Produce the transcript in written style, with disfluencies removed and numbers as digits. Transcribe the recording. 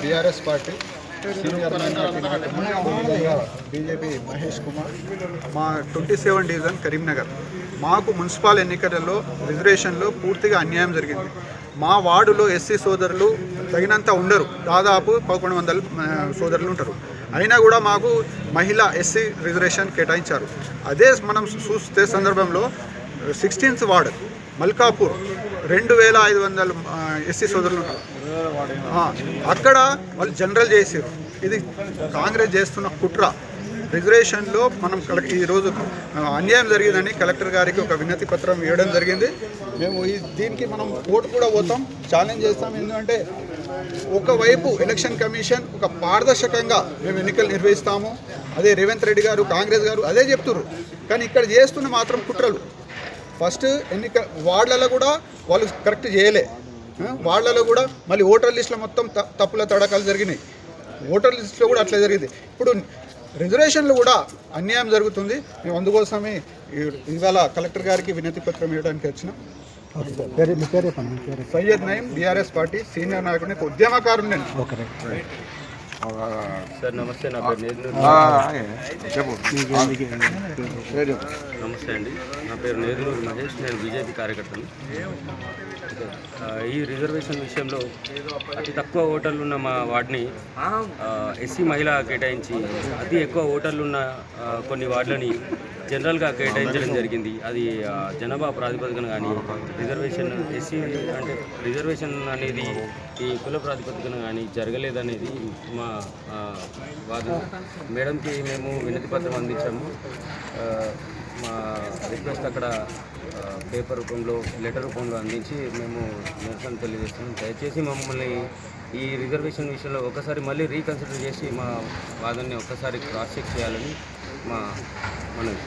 BRS party senior minority నాయకులు BJP Mahesh Kumar. మా 27 division Karimnagar. మాకు మున్సిపల్ ఎన్నికలలో రిజర్వేషన్లో పూర్తిగా అన్యాయం జరిగింది. మా వార్డులో ఎస్సీ సోదరులు తగినంత ఉండరు, దాదాపు 1100 సోదరులు ఉంటారు. అయినా కూడా మాకు మహిళా ఎస్సీ రిజర్వేషన్ కేటాయించారు. అదే మనం చూస్తే సందర్భంలో 16th వార్డు మల్కాపూర్ 2500 ఎస్సీ సోదరులు ఉంటారు. అక్కడ వాళ్ళు జనరల్ చేసారు. ఇది కాంగ్రెస్ చేస్తున్న కుట్ర. రిజర్వేషన్లో మనం ఈరోజు అన్యాయం జరిగిందని కలెక్టర్ గారికి ఒక వినతి పత్రం ఇవ్వడం జరిగింది. మేము దీనికి మనం కోర్టు కూడా పోతాం, ఛాలెంజ్ చేస్తాం. ఎందుకంటే ఒకవైపు ఎలక్షన్ కమిషన్ ఒక పారదర్శకంగా మేము ఎన్నికలు నిర్వహిస్తాము, అదే రేవంత్ రెడ్డి గారు కాంగ్రెస్ గారు అదే చెప్తున్నారు. కానీ ఇక్కడ చేస్తున్న మాత్రం కుట్రలు. ఫస్ట్ ఎన్నిక వార్డులలో కూడా వాళ్ళు కరెక్ట్ చేయలే. వార్డులలో కూడా మళ్ళీ ఓటర్ లిస్టులో మొత్తం తప్పుల తడకాలు జరిగినాయి. ఓటర్ లిస్టులో కూడా అట్లా జరిగింది. ఇప్పుడు రిజర్వేషన్లు కూడా అన్యాయం జరుగుతుంది. మేము అందుకోసమే ఇవాళ కలెక్టర్ గారికి వినతి పత్రం ఇవ్వడానికి వచ్చినాం. సయ్యద్ నయీం, బీఆర్ఎస్ పార్టీ సీనియర్ నాయకుడిని, ఉద్యమకారుడు నేను. సార్ నమస్తే, నా పేరు నేదునూరు. నమస్తే అండి, నా పేరు నేదునూరు మహేష్, నేను బీజేపీ కార్యకర్తను. ఈ రిజర్వేషన్ విషయంలో అతి తక్కువ ఓటర్లు ఉన్న మా వార్డుని ఎస్సీ మహిళ కేటాయించి అతి ఎక్కువ ఓటర్లు ఉన్న కొన్ని వార్డులని జనరల్గా కేటాయించడం జరిగింది. అది జనాభా ప్రాతిపదికన కానీ రిజర్వేషన్ ఎస్సీ అంటే రిజర్వేషన్ అనేది ఈ కుల ప్రాతిపదికన కానీ జరగలేదనేది మా వాదన. మేడంకి మేము వినతి పత్రం అందించాము. మా రిక్వెస్ట్ అక్కడ పేపర్ రూపంలో, లెటర్ రూపంలో అందించి మేము నిరసన తెలియజేస్తున్నాం. దయచేసి మమ్మల్ని ఈ రిజర్వేషన్ విషయంలో ఒకసారి మళ్ళీ రీకన్సిడర్ చేసి మా వాదనని ఒక్కసారి క్రాస్ చెక్ చేయాలని మా మనవి.